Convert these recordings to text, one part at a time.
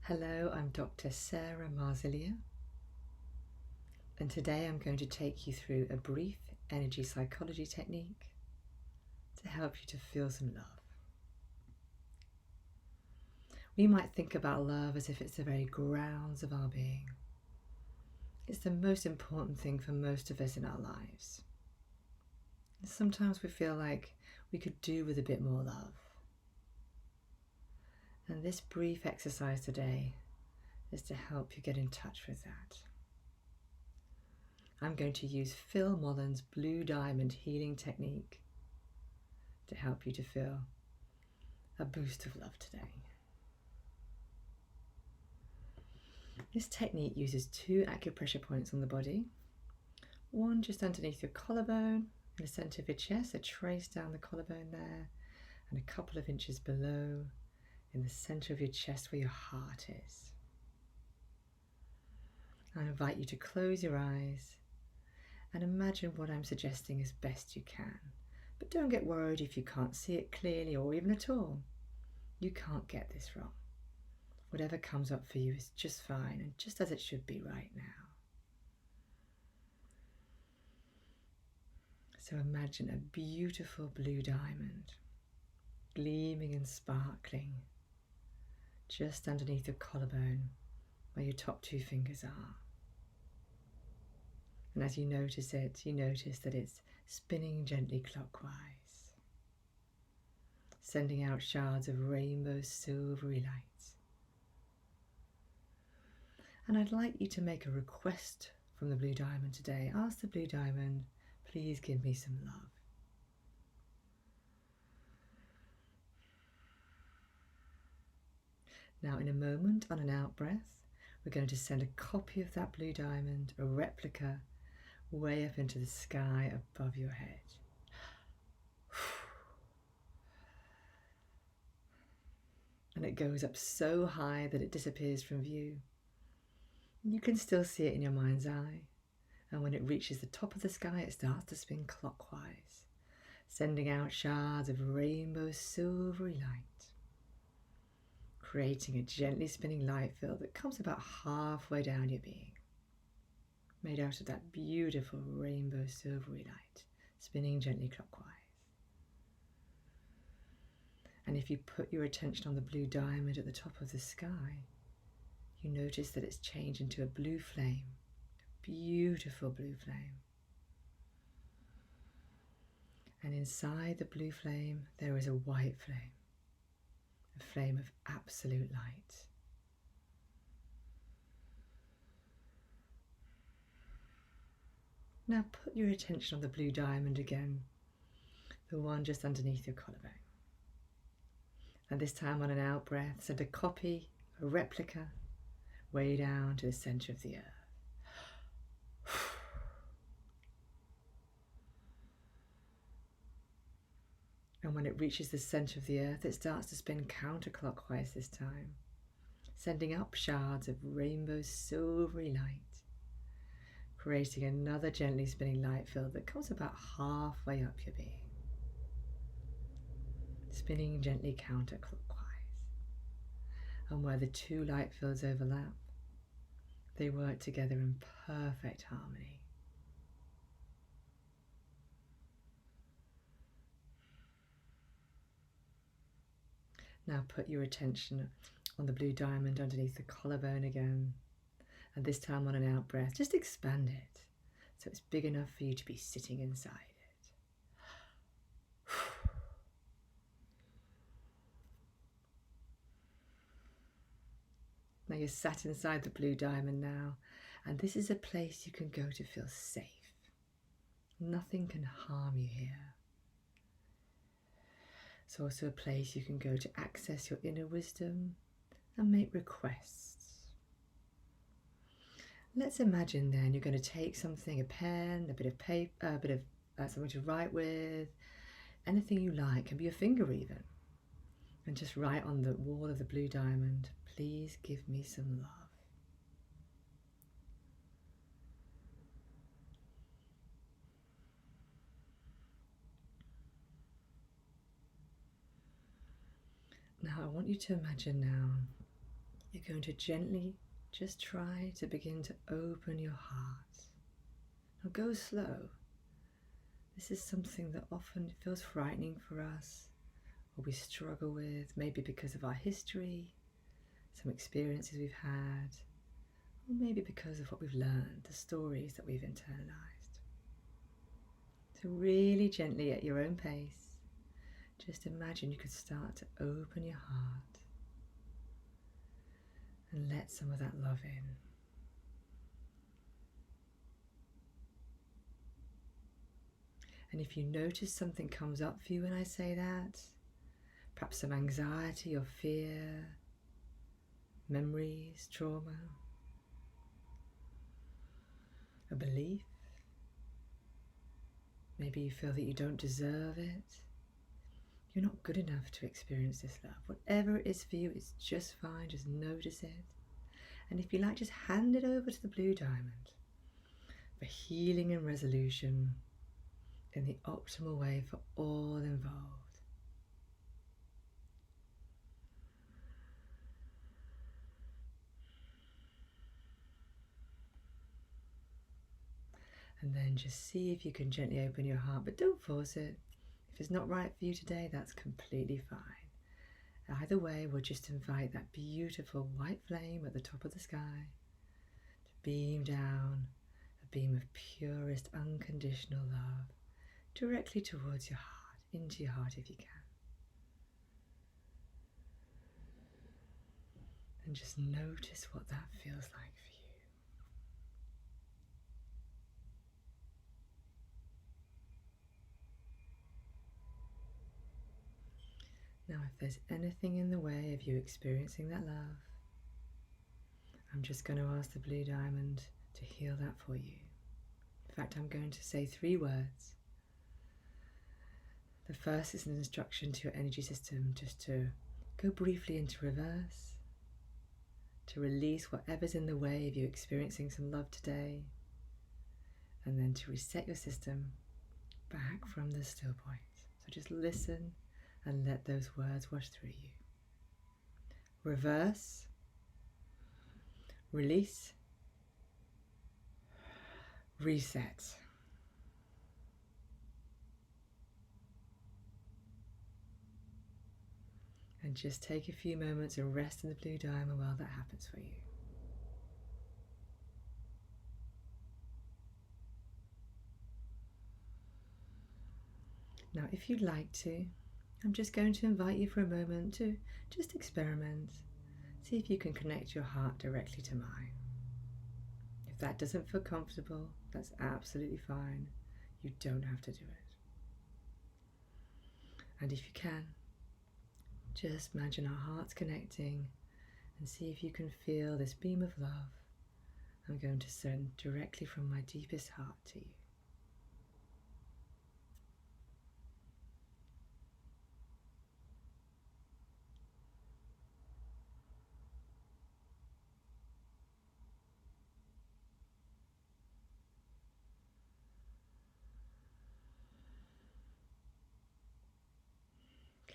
Hello, I'm Dr. Sarah Marzilia, and today I'm going to take you through a brief energy psychology technique to help you to feel some love. We might think about love as if it's the very grounds of our being. It's the most important thing for most of us in our lives. And sometimes we feel like we could do with a bit more love. And this brief exercise today is to help you get in touch with that. I'm going to use Phil Mollon's Blue Diamond Healing Technique to help you to feel a boost of love today. This technique uses 2 acupressure points on the body, one just underneath your collarbone, in the centre of your chest, a trace down the collarbone there, and a couple of inches below in the centre of your chest where your heart is. I invite you to close your eyes and imagine what I'm suggesting as best you can. But don't get worried if you can't see it clearly or even at all. You can't get this wrong. Whatever comes up for you is just fine and just as it should be right now. So imagine a beautiful blue diamond, gleaming and sparkling, just underneath your collarbone where your top 2 fingers are. And as you notice it, you notice that it's spinning gently clockwise, sending out shards of rainbow silvery light. And I'd like you to make a request from the blue diamond today. Ask the blue diamond, please give me some love. Now in a moment, on an out breath, we're going to send a copy of that blue diamond, a replica, way up into the sky above your head. And it goes up so high that it disappears from view. You can still see it in your mind's eye, and when it reaches the top of the sky, it starts to spin clockwise, sending out shards of rainbow silvery light, creating a gently spinning light field that comes about halfway down your being, made out of that beautiful rainbow silvery light, spinning gently clockwise. And if you put your attention on the blue diamond at the top of the sky, you notice that it's changed into a blue flame, a beautiful blue flame. And inside the blue flame, there is a white flame, a flame of absolute light. Now put your attention on the blue diamond again, the one just underneath your collarbone. And this time on an out breath, send a copy, a replica, way down to the centre of the earth. And when it reaches the centre of the earth, it starts to spin counterclockwise this time, sending up shards of rainbow silvery light, creating another gently spinning light field that comes about halfway up your being, spinning gently counterclockwise. And where the 2 light fields overlap, they work together in perfect harmony. Now put your attention on the blue diamond underneath the collarbone again, and this time on an out breath, just expand it so it's big enough for you to be sitting inside it. Now you're sat inside the blue diamond now, and this is a place you can go to feel safe. Nothing can harm you here. It's also a place you can go to access your inner wisdom and make requests. Let's imagine then you're going to take something, a pen, a bit of paper, a bit of something to write with, anything you like, can be a finger even, and just write on the wall of the blue diamond, please give me some love. Now I want you to imagine now you're you're going to gently just try to begin to open your heart. Now go slow. This is something that often feels frightening for us, or we struggle with, maybe because of our history, some experiences we've had, or maybe because of what we've learned, the stories that we've internalized. So really gently at your own pace, just imagine you could start to open your heart and let some of that love in. And if you notice something comes up for you when I say that, perhaps some anxiety or fear, memories, trauma, a belief, maybe you feel that you don't deserve it, you're not good enough to experience this love. Whatever it is for you, it's just fine, just notice it. And if you like, just hand it over to the blue diamond for healing and resolution in the optimal way for all involved. And then just see if you can gently open your heart, but don't force it. If it's not right for you today, that's completely fine. Either way, we'll just invite that beautiful white flame at the top of the sky to beam down, a beam of purest, unconditional love, directly towards your heart, into your heart if you can. And just notice what that feels like for you. Now, if there's anything in the way of you experiencing that love, I'm just going to ask the blue diamond to heal that for you. In fact, I'm going to say 3 words. The first is an instruction to your energy system just to go briefly into reverse, to release whatever's in the way of you experiencing some love today, and then to reset your system back from the still point. So just listen and let those words wash through you. Reverse, release, reset. And just take a few moments and rest in the blue diamond while that happens for you. Now, if you'd like to, I'm just going to invite you for a moment to just experiment. See if you can connect your heart directly to mine. If that doesn't feel comfortable, that's absolutely fine. You don't have to do it. And if you can, just imagine our hearts connecting and see if you can feel this beam of love I'm going to send directly from my deepest heart to you.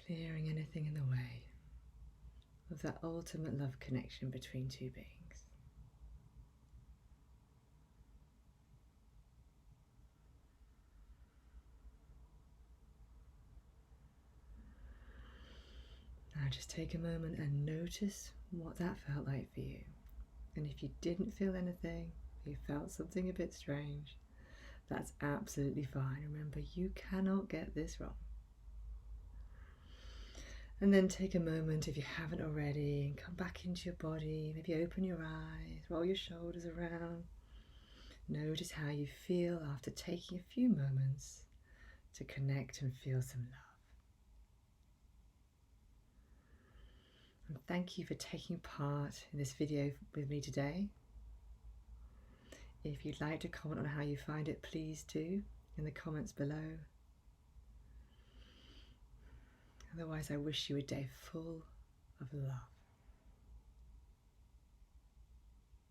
Clearing anything in the way of that ultimate love connection between two beings. Now just take a moment and notice what that felt like for you. And if you didn't feel anything, if you felt something a bit strange, that's absolutely fine. Remember, you cannot get this wrong. And then take a moment, if you haven't already, and come back into your body. Maybe open your eyes, roll your shoulders around. Notice how you feel after taking a few moments to connect and feel some love. And thank you for taking part in this video with me today. If you'd like to comment on how you find it, please do in the comments below. Otherwise, I wish you a day full of love.